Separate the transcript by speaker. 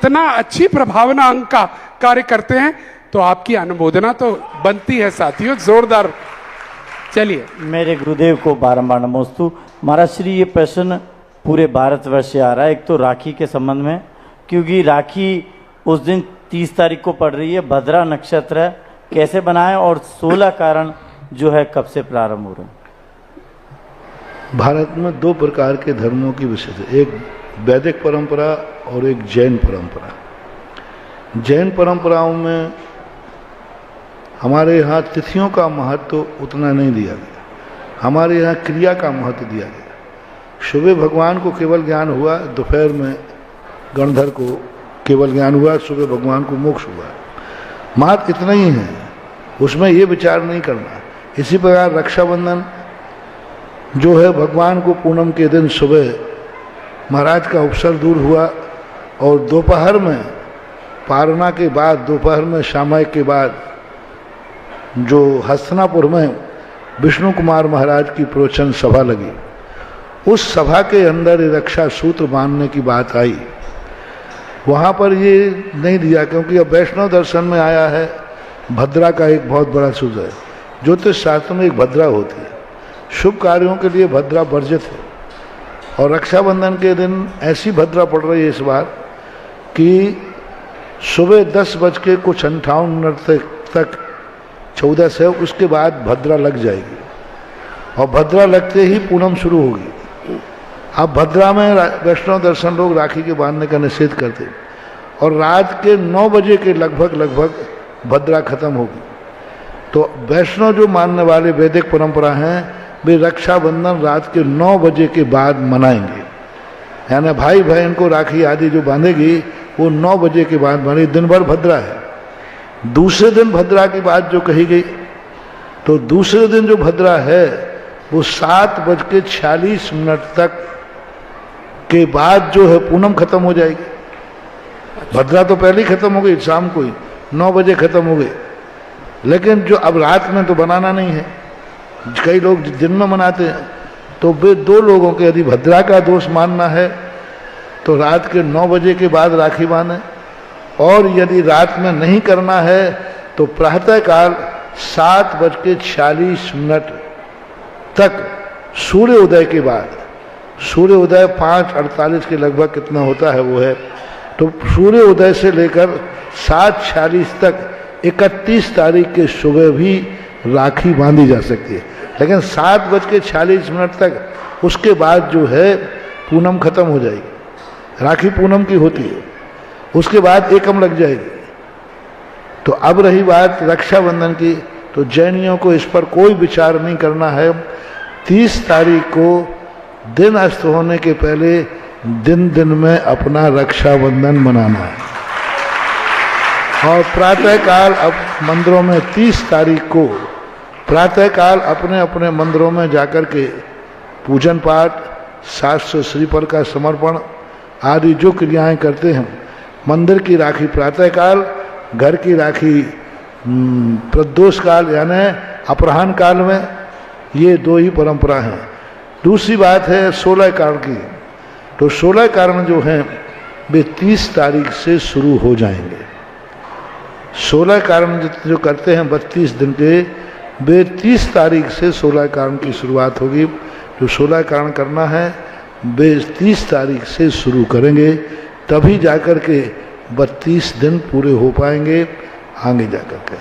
Speaker 1: इतना अच्छी प्रभावना अंक का कार्य करते हैं तो आपकी अनुमोदना तो बनती है साथियों, जोरदार। चलिए,
Speaker 2: मेरे गुरुदेव को बारंबार नमोस्तु। महाराज श्री, ये प्रश्न पूरे भारतवर्ष से आ रहा है। एक तो राखी के संबंध में, क्योंकि राखी उस दिन 30 तारीख को पड़ रही है, भद्रा नक्षत्र है, कैसे बनाएं, और 16 कारण जो है कब से प्रारंभ हो रहे हैं?
Speaker 3: भारत में 2 प्रकार के धर्मों की विशेषता, एक वैदिक परंपरा और एक जैन परंपरा। जैन परंपराओं में हमारे यहाँ तिथियों का महत्व उतना नहीं दिया गया, हमारे यहाँ क्रिया का महत्व दिया गया। सुबह भगवान को केवल ज्ञान हुआ, दोपहर में गणधर को केवल ज्ञान हुआ, सुबह भगवान को मोक्ष हुआ। महत्व इतना ही है, उसमें ये विचार नहीं करना। इसी प्रकार रक्षाबंधन जो है, भगवान को पूनम के दिन सुबह महाराज का उपसर दूर हुआ और दोपहर में पारना के बाद, दोपहर में शामय के बाद जो हस्तिनापुर में विष्णु कुमार महाराज की प्रवचन सभा लगी, उस सभा के अंदर रक्षा सूत्र बांधने की बात आई। वहाँ पर ये नहीं दिया, क्योंकि अब वैष्णव दर्शन में आया है भद्रा का एक बहुत बड़ा सूत्र है। ज्योतिष शास्त्र में एक भद्रा होती है, शुभ कार्यों के लिए भद्रा वर्जित है। और रक्षाबंधन के दिन ऐसी भद्रा पड़ रही है इस बार कि सुबह 10:58 तक 14 से, उसके बाद भद्रा लग जाएगी और भद्रा लगते ही पूनम शुरू होगी। अब भद्रा में वैष्णव दर्शन लोग राखी के बांधने का निषेध करते और रात के 9 बजे के लगभग भद्रा खत्म होगी। तो वैष्णव जो मानने वाले वैदिक परंपरा हैं, वे रक्षाबंधन रात के 9 बजे के बाद मनाएंगे। यानी भाई बहन को राखी आदि जो बांधेगी वो 9 बजे के बाद बांधेगी। दिन भर भद्रा है। दूसरे दिन भद्रा की बात जो कही गई, तो दूसरे दिन जो भद्रा है वो 7:46 तक के बाद जो है पूनम खत्म हो जाएगी। भद्रा तो पहले ही खत्म हो गई, शाम को ही 9 बजे खत्म हो गई। लेकिन जो अब रात में तो बनाना नहीं है, कई लोग दिन में मनाते हैं। तो वे 2 लोगों के यदि भद्रा का दोष मानना है तो रात के 9 बजे के बाद राखी बांधें, और यदि रात में नहीं करना है तो प्रातःकाल 7:46 तक सूर्य उदय के बाद, सूर्य उदय 5:48 के लगभग कितना होता है वो है, तो सूर्य उदय से लेकर 7:46 तक 31 तारीख के सुबह भी राखी बांधी जा सकती है। लेकिन 7:46 तक उसके बाद जो है पूनम खत्म हो जाएगी। राखी पूनम की होती है, उसके बाद एकम लग जाएगी। तो अब रही बात रक्षाबंधन की, तो जैनियों को इस पर कोई विचार नहीं करना है। 30 तारीख को दिन अस्त होने के पहले दिन में अपना रक्षाबंधन मनाना है। और प्रातःकाल अब मंदिरों में 30 तारीख को प्रातःकाल अपने अपने मंदिरों में जाकर के पूजन पाठ, शास्त्र श्रीफल का समर्पण आदि जो क्रियाएं करते हैं। मंदिर की राखी प्रातःकाल, घर की राखी प्रदोष काल यानी अपराह्न काल में। ये 2 ही परंपरा हैं। दूसरी बात है 16 कारण की। तो 16 कारण जो हैं वे 30 तारीख से शुरू हो जाएंगे। 16 कारण जो करते हैं 32 दिन के, वे 30 तारीख से 16 कारण की शुरुआत होगी। जो 16 कारण करना है वे 30 तारीख से शुरू करेंगे, तभी जाकर के 32 दिन पूरे हो पाएंगे आगे जाकर के।